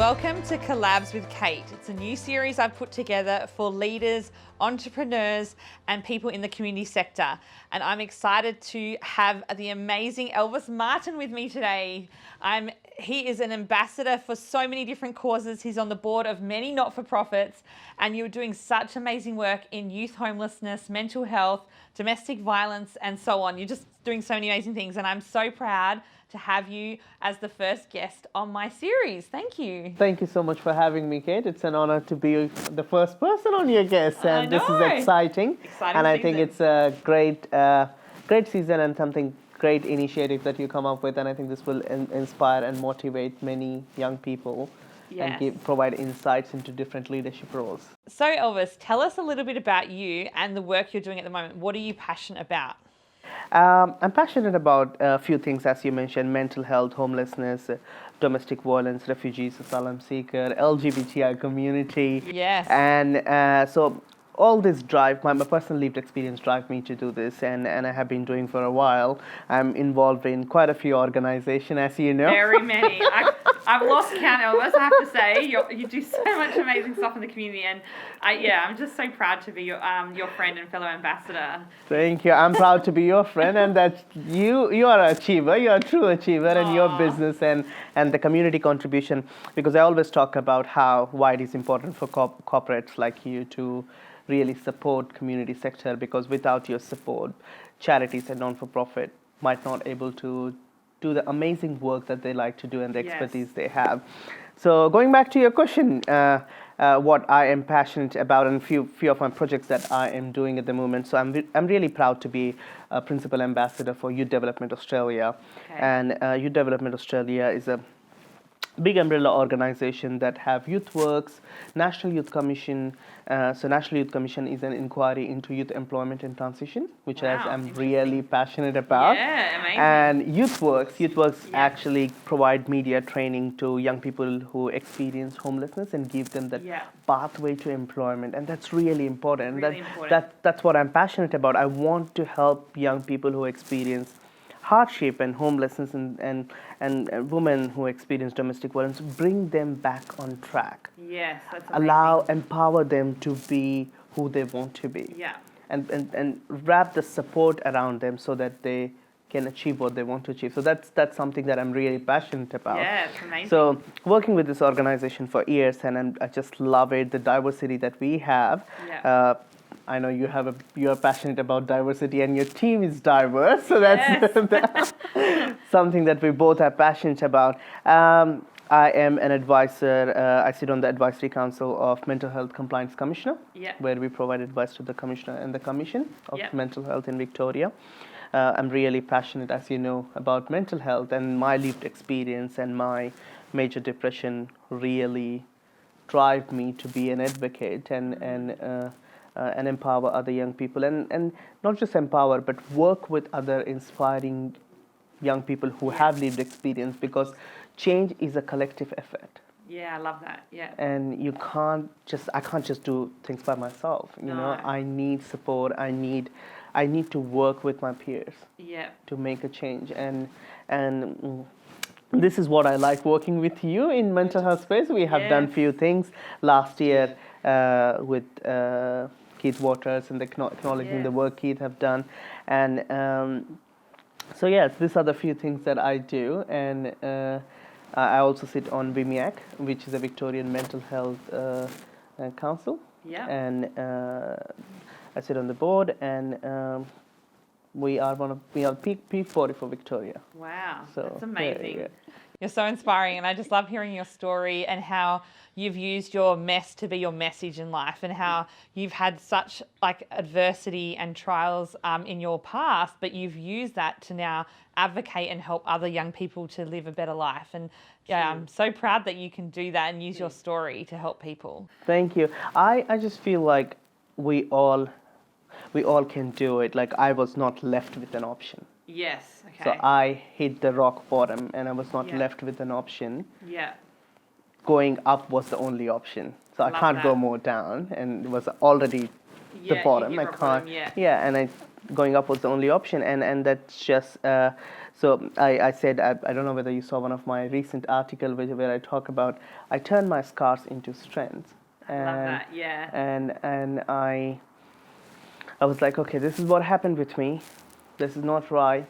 Welcome to Collabs with Kate. It's a new series I've put together for leaders, entrepreneurs, and people in the community sector. And I'm excited to have the amazing Elvis Martin with me today. He is an ambassador for so many different causes. He's on the board of many not-for-profits, and you're doing such amazing work in youth homelessness, mental health, domestic violence, and so on. You're just doing so many amazing things, and I'm so proud to have you as the first guest on my series. Thank you. Thank you so much for having me, Kate. It's an honor to be the first person on your guest, and this is exciting. Exciting and I season. think it's a great season and something great initiative that you come up with, and I think this will inspire and motivate many young people. Yes. And provide insights into different leadership roles. So Elvis, tell us a little bit about you and the work you're doing at the moment. What are you passionate about? I'm passionate about a few things, as you mentioned: mental health, homelessness, domestic violence, refugees, asylum seeker, LGBTI community. Yes. And so all this drive, my personal lived experience drive me to do this, and I have been doing for a while. I'm involved in quite a few organizations, as you know. Very many. I've lost count, Elvis, I have to say. You do so much amazing stuff in the community, and I'm just so proud to be your friend and fellow ambassador. Thank you. I'm proud to be your friend, and that you are an achiever. You're a true achiever in your business and the community contribution, because I always talk about why it is important for corporates like you to really support community sector, because without your support, charities and non-for-profit might not able to do the amazing work that they like to do and the expertise they have. So going back to your question, what I am passionate about and few of my projects that I am doing at the moment. So I'm really proud to be a principal ambassador for Youth Development Australia. Okay. And Youth Development Australia is a big umbrella organization that have youth works, National Youth Commission. So National Youth Commission is an inquiry into youth employment and transition, which I'm really passionate about. Yeah, amazing. And youth works actually provide media training to young people who experience homelessness and give them that pathway to employment, and that's really important. That's what I'm passionate about. I want to help young people who experience hardship and homelessness and women who experience domestic violence, bring them back on track. Yes, that's amazing. Empower them to be who they want to be. Yeah. And wrap the support around them so that they can achieve what they want to achieve. So that's something that I'm really passionate about. Yeah, it's amazing. So working with this organization for years, and I just love it, the diversity that we have. Yeah. I know you're passionate about diversity, and your team is diverse, so that's something that we both are passionate about. I am an advisor. I sit on the advisory council of Mental Health Compliance Commissioner, where we provide advice to the Commissioner and the Commission of Mental Health in Victoria. I'm really passionate, as you know, about mental health, and my lived experience and my major depression really drive me to be an advocate and empower other young people, and not just empower, but work with other inspiring young people who have lived experience, because change is a collective effort. Yeah, I love that. Yeah. And I can't just do things by myself. You know, I need support. I need to work with my peers. Yeah. To make a change, and this is what I like working with you in mental health space. We have done few things last year with Keith Waters, and acknowledging the work Keith have done, and so yes, these are the few things that I do, and I also sit on VMIAC, which is a Victorian Mental Health Council, and I sit on the board, and we are peak 40 for Victoria. Wow, so, that's amazing. Yeah. You're so inspiring, and I just love hearing your story and how you've used your mess to be your message in life, and how you've had such adversity and trials in your past, but you've used that to now advocate and help other young people to live a better life. And I'm so proud that you can do that and use your story to help people. Thank you. I just feel like we all can do it. Like, I was not left with an option. Yes. Okay. So I hit the rock bottom, and I was not left with an option. Yeah. Going up was the only option. So I can't go more down, and it was already the bottom. I can't. Bottom, and going up was the only option, and that's just So I said, I don't know whether you saw one of my recent article where I talk about, I turn my scars into strength. I love that, yeah. And I was like, okay, this is what happened with me. This is not right,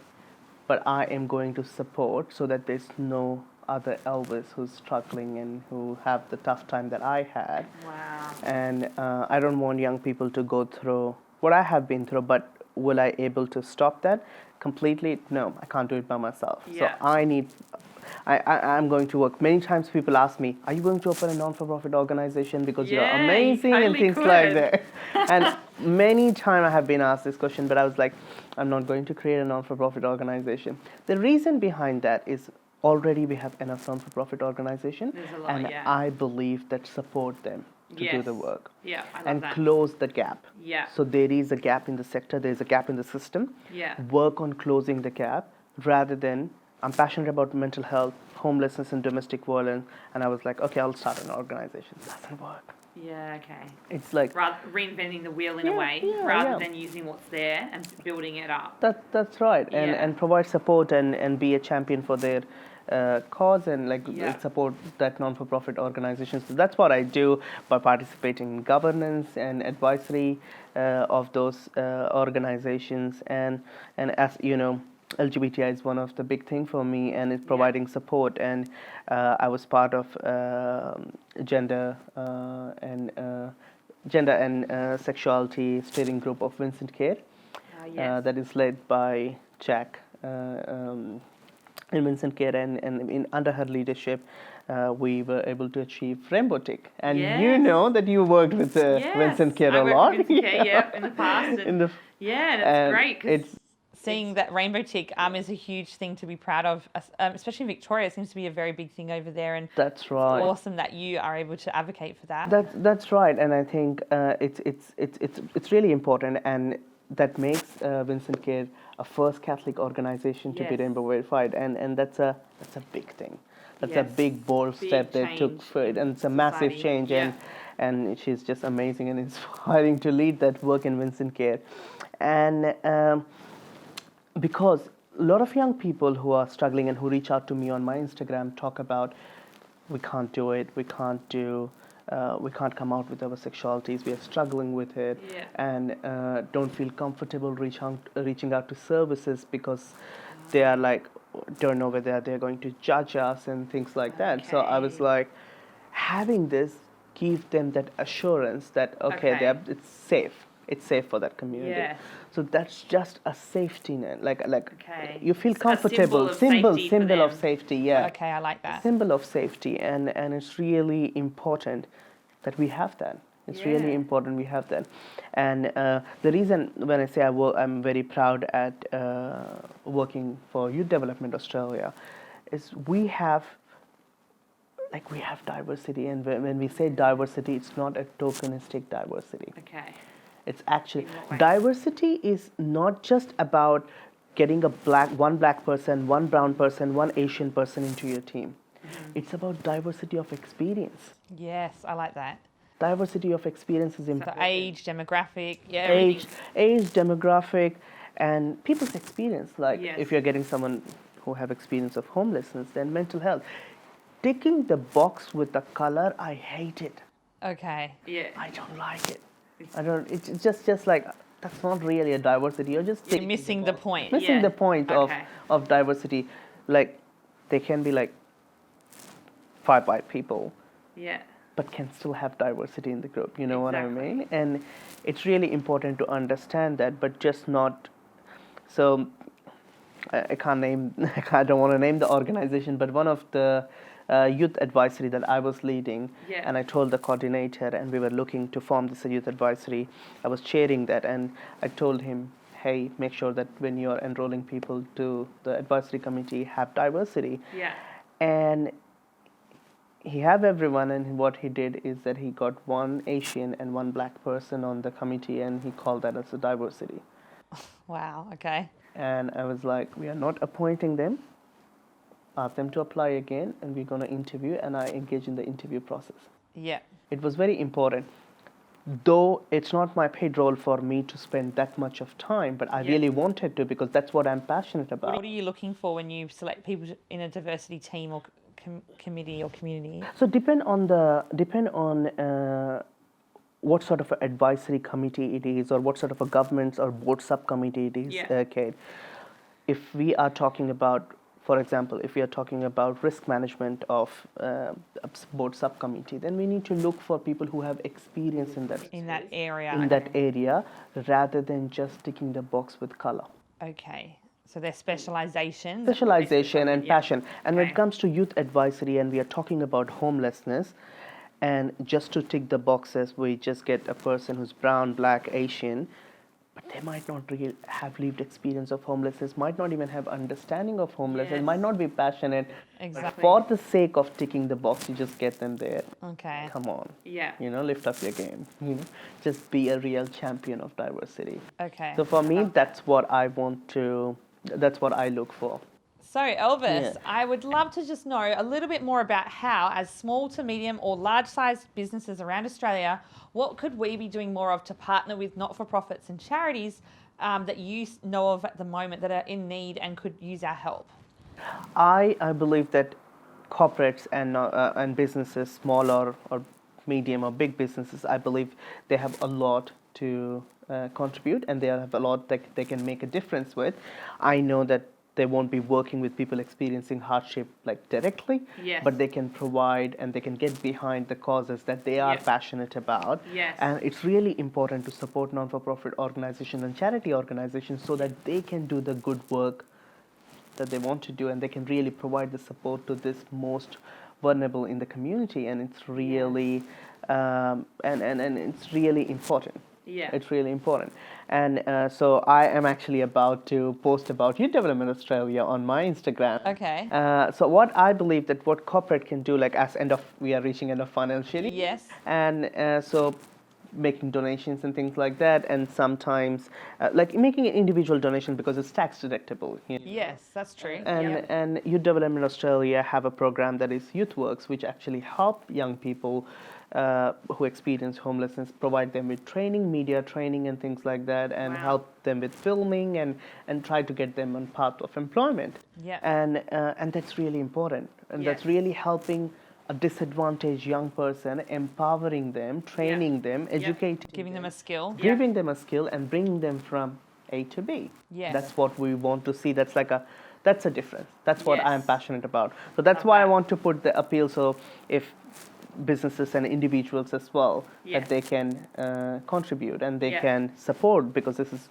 but I am going to support so that there's no other Elvis who's struggling and who have the tough time that I had. Wow. And I don't want young people to go through what I have been through, but will I able to stop that completely? No, I can't do it by myself. Yeah. So I'm going to work. Many times people ask me, are you going to open a non-for-profit organization because you're amazing and things like that? And many times I have been asked this question, but I was like, I'm not going to create a non-for-profit organization. The reason behind that is already we have enough non-for-profit organization, and I believe that support them to do the work and close the gap. So there is a gap in the sector, there is a gap in the system. Work on closing the gap rather than, I'm passionate about mental health, homelessness and domestic violence, and I was like, okay, I'll start an organization. It doesn't work. Yeah, okay. It's like reinventing the wheel in a way, rather than using what's there and building it up. That's right, and provide support and be a champion for their cause and support that non-for-profit organizations. So that's what I do by participating in governance and advisory of those organizations, and as you know, LGBTI is one of the big thing for me, and it's providing support. And I was part of gender and sexuality steering group of Vincent Care, that is led by Jack in Vincent Care, and under her leadership, we were able to achieve Rainbow Tick. And you know that you worked with Vincent Care a lot. With Vincent Care, in the past. And it's great. It's seeing that Rainbow Tick is a huge thing to be proud of, especially in Victoria. It seems to be a very big thing over there, and that's right. It's awesome that you are able to advocate for that. That's right, and I think it's really important, and that makes Vincent Care a first Catholic organization to be Rainbow verified, and that's a big thing. That's a big bold step they took for it, and it's a massive change, and she's just amazing and inspiring to lead that work in Vincent Care, and. Because a lot of young people who are struggling and who reach out to me on my Instagram talk about, we can't do it, we can't come out with our sexualities, we are struggling with it, and don't feel comfortable reaching out to services because they are like, don't know whether they're going to judge us and things like that. So I was like, having this give them that assurance that it's safe. It's safe for that community. So that's just a safety net. Like you feel comfortable. Symbol of safety. Okay, I like that. Symbol of safety, and it's really important that we have that. It's really important we have that. And the reason when I say I'm very proud at working for Youth Development Australia is we have diversity, and when we say diversity, it's not a tokenistic diversity. Okay. It's actually, diversity is not just about getting one black person, one brown person, one Asian person into your team. It's about diversity of experience. Yes, I like that. Diversity of experience is important. So age, demographic, age, demographic, and people's experience. Like if you're getting someone who have experience of homelessness, then mental health. Ticking the box with the color, I hate it. Okay. Yeah. I don't like it. It's just like, that's not really a diversity. You're missing the point. Missing the point of diversity. Like, they can be like 5 white people. But can still have diversity in the group. You know what I mean? And it's really important to understand that, but just not. So, I don't want to name the organization, but one of the youth advisory that I was leading, and I told the coordinator, and we were looking to form this youth advisory. I was chairing that, and I told him, hey, make sure that when you're enrolling people to the advisory committee, have diversity. And he have everyone, and what he did is that he got one Asian and one black person on the committee, and he called that as a diversity. Wow, okay. And I was like, we are not appointing them. Ask them to apply again, and we're going to interview, and I engage in the interview process. It was very important. though it's not my paid role for me to spend that much of time, but I really wanted to because that's what I'm passionate about. What are you looking for when you select people in a diversity team or committee or community? So depend on what sort of an advisory committee it is, or what sort of a governance or board subcommittee it is, Kate. If we are talking about, for example, if we are talking about risk management of a board subcommittee, then we need to look for people who have experience in that area. that area, rather than just ticking the box with color. Okay. So there's specialization. Specialization and passion. And when it comes to youth advisory and we are talking about homelessness, and just to tick the boxes, we just get a person who's brown, black, Asian, but they might not really have lived experience of homelessness, might not even have understanding of homelessness, might not be passionate. Exactly. For the sake of ticking the box, you just get them there. Okay. Come on. Yeah. Lift up your game. Just be a real champion of diversity. Okay. So for me, that's what I look for. So Elvis, I would love to just know a little bit more about how, as small to medium or large-sized businesses around Australia, what could we be doing more of to partner with not-for-profits and charities that you know of at the moment that are in need and could use our help? I believe that corporates and businesses, small or medium or big businesses, I believe they have a lot to contribute, and they have a lot that they can make a difference with. I know that they won't be working with people experiencing hardship directly, but they can provide and they can get behind the causes that they are passionate about. And it's really important to support non-for-profit organizations and charity organizations so that they can do the good work that they want to do, and they can really provide the support to this most vulnerable in the community. And it's really and it's really important. It's really important. And so I am actually about to post about Youth Development Australia on my Instagram. Okay. So what I believe that what corporate can do, as we are reaching end of financially. Yes. And so making donations and things like that, and sometimes making an individual donation because it's tax deductible. Yes, that's true. And Youth Development Australia have a program that is YouthWorks, which actually help young people who experience homelessness, provide them with training, media training and things like that, and help them with filming and try to get them on path of employment. And that's really important, and that's really helping a disadvantaged young person, empowering them, training them, educating giving them a skill. Giving them a skill and bringing them from A to B. That's what we want to see. That's a difference. That's what I'm passionate about. So that's why I want to put the appeal. So if businesses and individuals as well, that they can contribute and they can support, because this is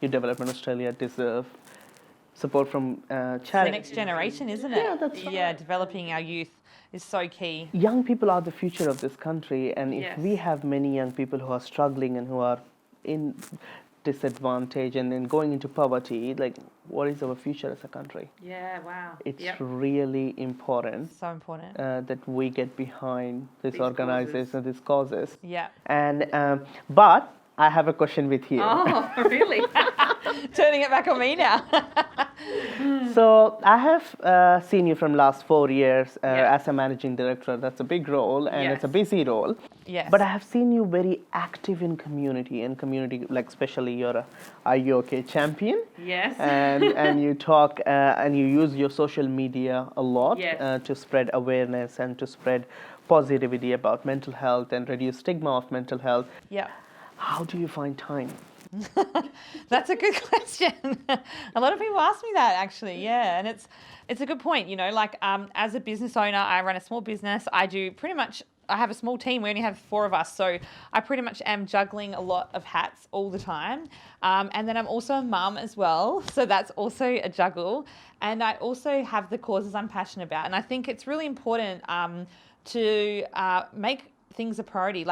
Youth Development Australia deserve support from charity. The next generation, isn't it? Yeah, that's right. Developing our youth is so key. Young people are the future of this country, and if we have many young people who are struggling and who are in disadvantage and then going into poverty, what is our future as a country? It's really important. So important. That we get behind this organization, these causes. And but I have a question with you. Oh, really? Turning it back on me now. So I have seen you from last 4 years as a managing director. That's a big role, and it's a busy role. But I have seen you very active in community, especially you're a IOK champion. And you talk and you use your social media a lot to spread awareness and to spread positivity about mental health and reduce stigma of mental health. How do you find time? That's a good question. A lot of people ask me that, actually. And it's a good point. As a business owner, I run a small business. I have a small team. We only have 4 of us, so I pretty much am juggling a lot of hats all the time. And then I'm also a mum as well, so that's also a juggle. And I also have the causes I'm passionate about, and I think it's really important to make things a priority.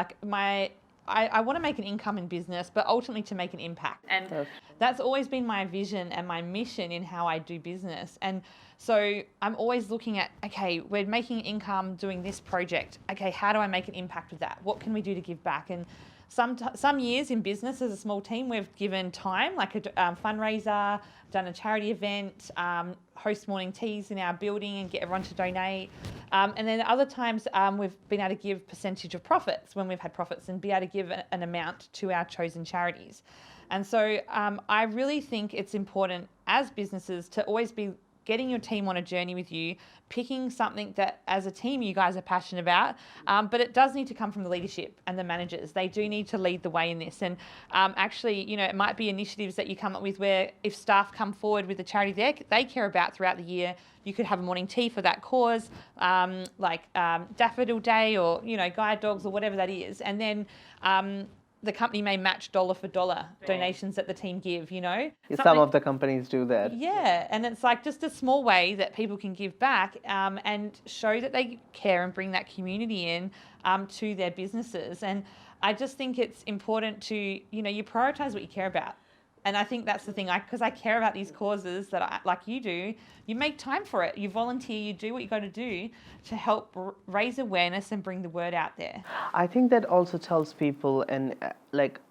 I want to make an income in business, but ultimately to make an impact. And that's always been my vision and my mission in how I do business. And so I'm always looking at, okay, we're making income doing this project. Okay, how do I make an impact with that? What can we do to give back? And some years in business as a small team, we've given time, like a fundraiser, done a charity event, host morning teas in our building and get everyone to donate. And then other times we've been able to give percentage of profits when we've had profits and be able to give an amount to our chosen charities. And so I really think it's important as businesses to always be getting your team on a journey with you, picking something that as a team you guys are passionate about, but it does need to come from the leadership and the managers. They do need to lead the way in this. And actually, you know, it might be initiatives that you come up with where if staff come forward with a charity they care about throughout the year, you could have a morning tea for that cause, like Daffodil Day or, you know, guide dogs or whatever that is. And then the company may match dollar for dollar donations that the team give, you know. Some of the companies do that. Yeah, and it's like just a small way that people can give back and show that they care and bring that community in to their businesses. And I just think it's important to, you know, you prioritize what you care about. And I think that's the thing, because I care about these causes that like you do, you make time for it. You volunteer, you do what you got to do to help raise awareness and bring the word out there. I think that also tells people, and like,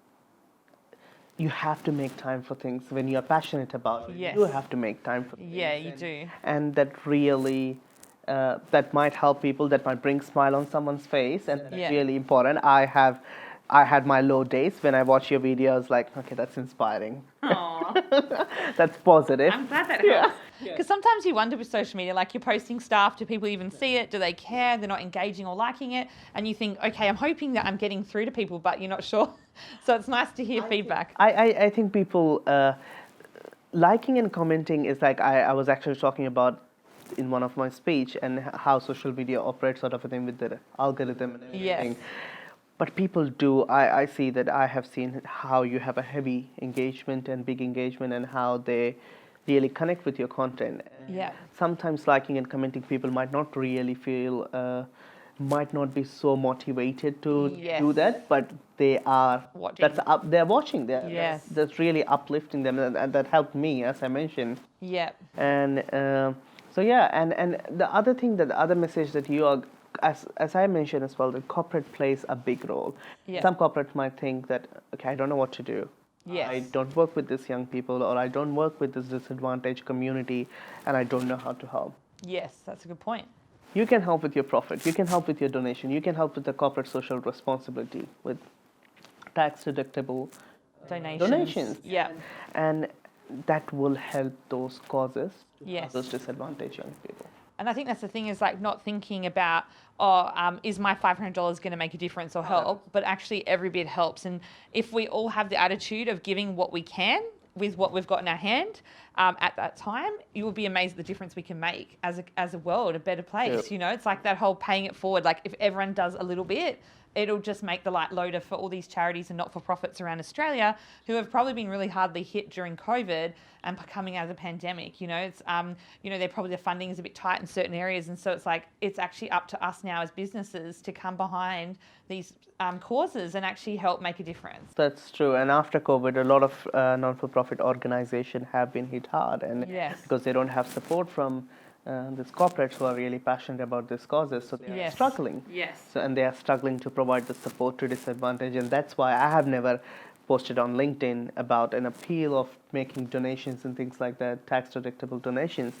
you have to make time for things when you're passionate about it. Yes. You have to make time for things. Yeah, you do. And that really, that might help people, that might bring a smile on someone's face, and that's really important. I had my low days when I watch your videos, like, okay, that's inspiring. Aww. That's positive. I'm glad that helps. Because sometimes you wonder with social media, like you're posting stuff, do people even see it? Do they care? They're not engaging or liking it. And you think, okay, I'm hoping that I'm getting through to people, but you're not sure. So it's nice to hear feedback. I think people liking and commenting is like, I was actually talking about in one of my speech and how social media operates sort of a thing with the algorithm and everything. Yes. But people do, I see that I have seen how you have a heavy engagement and big engagement and how they really connect with your content. Yeah. Sometimes liking and commenting people might not really feel, might not be so motivated to do that, but they are watching. They're watching. Yes. That's really uplifting them, and that helped me, as I mentioned. Yeah. And so yeah, and the other thing, that the other message that you are, as I mentioned as well, that corporate plays a big role. Yeah. Some corporates might think that, okay, I don't know what to do. Yes. I don't work with these young people, or I don't work with this disadvantaged community, and I don't know how to help. Yes, that's a good point. You can help with your profit. You can help with your donation. You can help with the corporate social responsibility with tax deductible donations. Yeah. And that will help those causes, Yes. those disadvantaged young people. And I think that's the thing, is like not thinking about, is my $500 going to make a difference or help? But actually every bit helps. And if we all have the attitude of giving what we can with what we've got in our hand at that time, you will be amazed at the difference we can make as a world, a better place. Yep. You know, it's like that whole paying it forward. Like if everyone does a little bit, it'll just make the light loader for all these charities and not-for-profits around Australia who have probably been really hardly hit during COVID and coming out of the pandemic. You know, it's you know, they're probably, the funding is a bit tight in certain areas, and so it's like it's actually up to us now as businesses to come behind these causes and actually help make a difference. That's true. And after COVID, a lot of non-for-profit organizations have been hit hard, and because they don't have support from these corporates who are really passionate about these causes, so they are struggling. Yes. So, and they are struggling to provide the support to disadvantaged, and that's why I have never posted on LinkedIn about an appeal of making donations and things like that, tax deductible donations.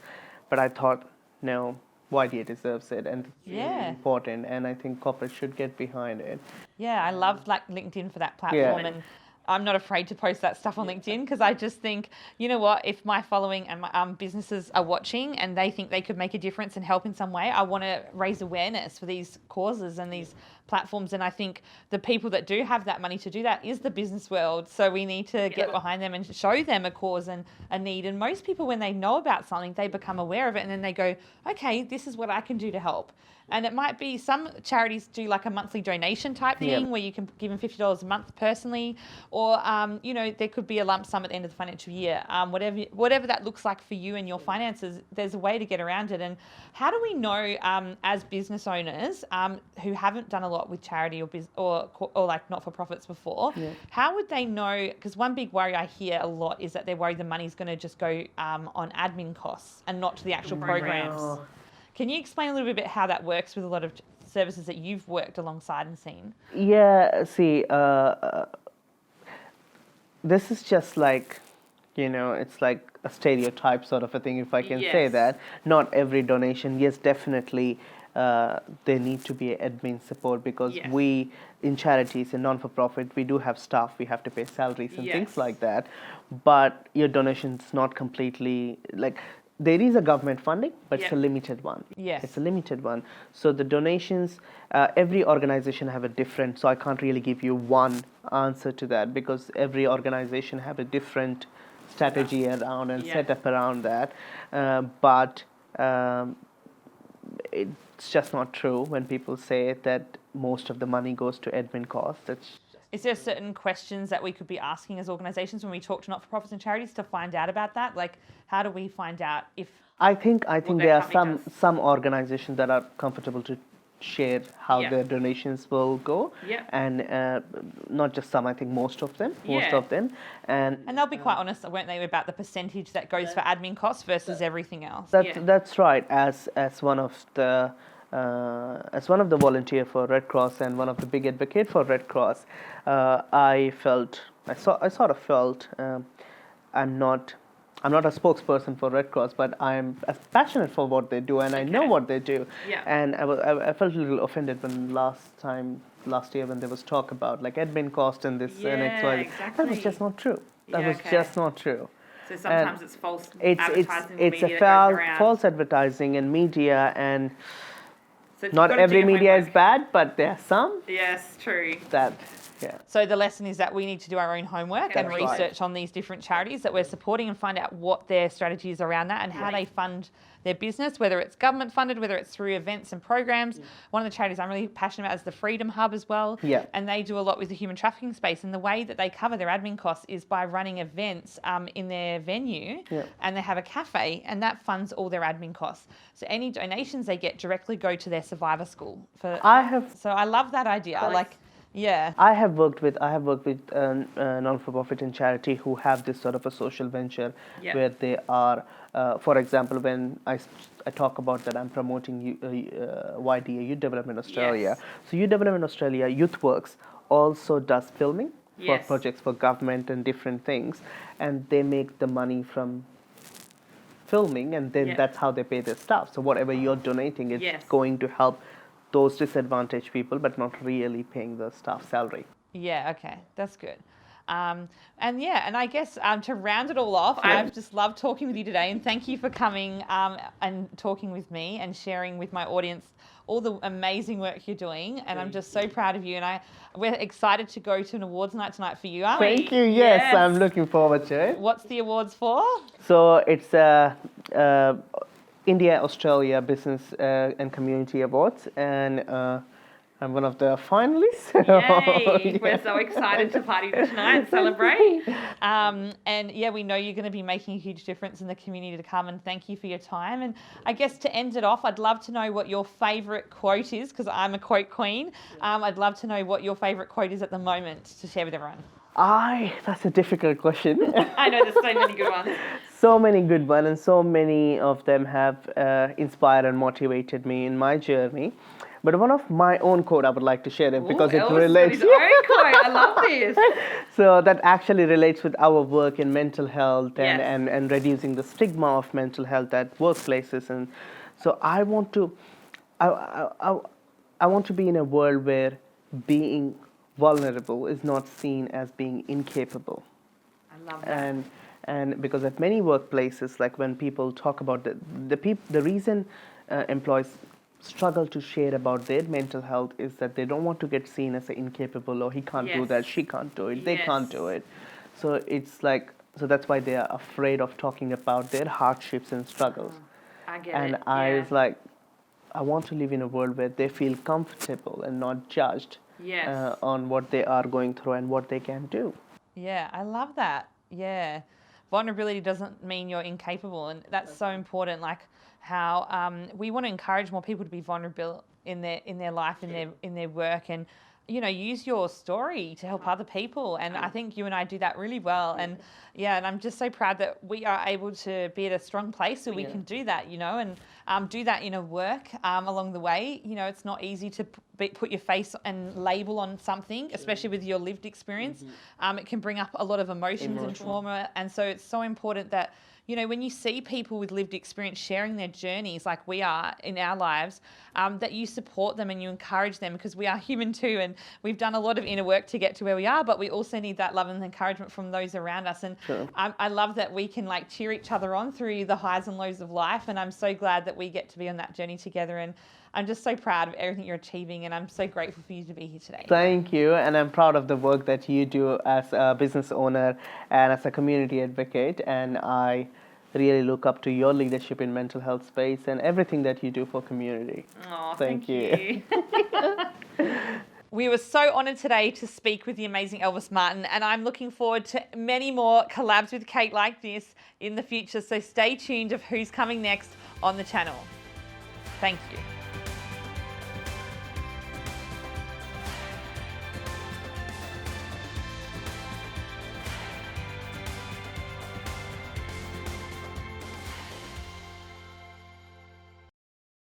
But I thought, no, YDA deserves it, and it's really important, and I think corporates should get behind it. Yeah, I love like LinkedIn for that platform, and I'm not afraid to post that stuff on LinkedIn, because I just think, you know what, if my following and my businesses are watching and they think they could make a difference and help in some way, I want to raise awareness for these causes and these platforms. And I think the people that do have that money to do that is the business world. So we need to get behind them and show them a cause and a need. And most people, when they know about something, they become aware of it, and then they go, okay, this is what I can do to help. And it might be, some charities do like a monthly donation type thing where you can give them $50 a month personally, or, you know, there could be a lump sum at the end of the financial year. Whatever that looks like for you and your finances, there's a way to get around it. And how do we know as business owners who haven't done a lot with charity or like not-for-profits before, how would they know? Because one big worry I hear a lot is that they're worried the money's going to just go on admin costs and not to the actual programs. Can you explain a little bit about how that works with a lot of services that you've worked alongside and seen? Yeah, see, this is just like, it's like a stereotype sort of a thing, if I can say Yes. that. Not every donation, yes, definitely, there need to be admin support because Yes. we, in charities and non-for-profit, we do have staff, we have to pay salaries and Yes. things like that. But your donation's not completely, like, there is a government funding, but it's a Yep. limited one. Yes. It's a limited one. So the donations, every organization have a different, so I can't really give you one answer to that because every organization have a different strategy around and Yeah. setup around that. But it's just not true when people say that most of the money goes to admin costs. Is there certain questions that we could be asking as organisations when we talk to not-for-profits and charities to find out about that? Like, how do we find out if... I think their there are company does? some organizations that are comfortable to share how Yeah. their donations will go, Yeah. and not just some. I think most of them, Yeah. and And they'll be quite honest, weren't they, about the percentage that goes for admin costs versus everything else? that's right. As one of the volunteer for Red Cross and one of the big advocate for Red Cross, I sort of felt I'm not a spokesperson for Red Cross, but I'm as passionate for what they do, and I know what they do. Yeah. And I felt a little offended when last year when there was talk about like admin cost and this and X, Y. exactly. That was just not true. That Yeah, was okay. just not true. So sometimes it's false It's advertising it's media a that goes around. false advertising and media, and So you've not gotta do every your media is homework. bad, but there are some Yes, true. that, yeah. So the lesson is that we need to do our own homework and That's right. research on these different charities that we're supporting and find out what their strategy is around that and how they fund their business, whether it's government funded, whether it's through events and programs. One of the charities I'm really passionate about is the Freedom Hub as well. Yeah. And they do a lot with the human trafficking space. And the way that they cover their admin costs is by running events in their venue. Yeah. And they have a cafe, and that funds all their admin costs. So any donations they get directly go to their survivor school. So I love that idea. Yeah. I have worked with non-for-profit and charity who have this sort of a social venture Yeah. where they are, for example, when I talk about that I'm promoting YDA, Youth Development Australia. Yes. So Youth Development Australia, YouthWorks also does filming for Yes. projects for government and different things, and they make the money from filming, and then Yeah. that's how they pay their staff. So whatever you're donating is Yes. going to help those disadvantaged people, but not really paying the staff salary. Yeah, okay, that's good. And I guess to round it all off, I've just loved talking with you today, and thank you for coming and talking with me and sharing with my audience all the amazing work you're doing. And I'm just so proud of you, and we're excited to go to an awards night tonight for you, aren't we? Thank you. Yes, I'm looking forward to it. What's the awards for? So it's India Australia Business and Community Awards, and I'm one of the finalists. Yay! We're so excited to party tonight and celebrate. We know you're going to be making a huge difference in the community to come, and thank you for your time. And I guess to end it off, I'd love to know what your favourite quote is, because I'm a quote queen. I'd love to know what your favourite quote is at the moment to share with everyone. That's a difficult question. I know, there's so many good ones. So many good ones, and so many of them have inspired and motivated me in my journey. But one of my own quote I would like to share it because it Elvis relates. His own quote. I love this. So that actually relates with our work in mental health and, Yes. and reducing the stigma of mental health at workplaces. And so I want to be in a world where being vulnerable is not seen as being incapable. I love that. And because at many workplaces, like when people talk about the reason employees struggle to share about their mental health is that they don't want to get seen as incapable, or he can't do Yes. that, she can't do it, they Yes. can't do it. So it's like, so that's why they are afraid of talking about their hardships and struggles. I get And it. I was like, I want to live in a world where they feel comfortable and not judged Yes. on what they are going through and what they can do. Yeah, I love that. Yeah. Vulnerability doesn't mean you're incapable, and that's so important. Like how we want to encourage more people to be vulnerable in their life, in their work, and use your story to help other people. And I think you and I do that really well. And and I'm just so proud that we are able to be at a strong place so we can do that, and do that inner work along the way. You know, it's not easy to put your face and label on something, especially with your lived experience. It can bring up a lot of emotions and trauma. And so it's so important that, you know, when you see people with lived experience sharing their journeys like we are in our lives, that you support them and you encourage them, because we are human too, and we've done a lot of inner work to get to where we are, but we also need that love and encouragement from those around us. And I love that we can like cheer each other on through the highs and lows of life, and I'm so glad that we get to be on that journey together. And I'm just so proud of everything you're achieving, and I'm so grateful for you to be here today. Thank you, and I'm proud of the work that you do as a business owner and as a community advocate, and I really look up to your leadership in mental health space and everything that you do for community. Oh, thank you. We were so honoured today to speak with the amazing Elvis Martin, and I'm looking forward to many more collabs with Kate like this in the future, so stay tuned of who's coming next on the channel. Thank you.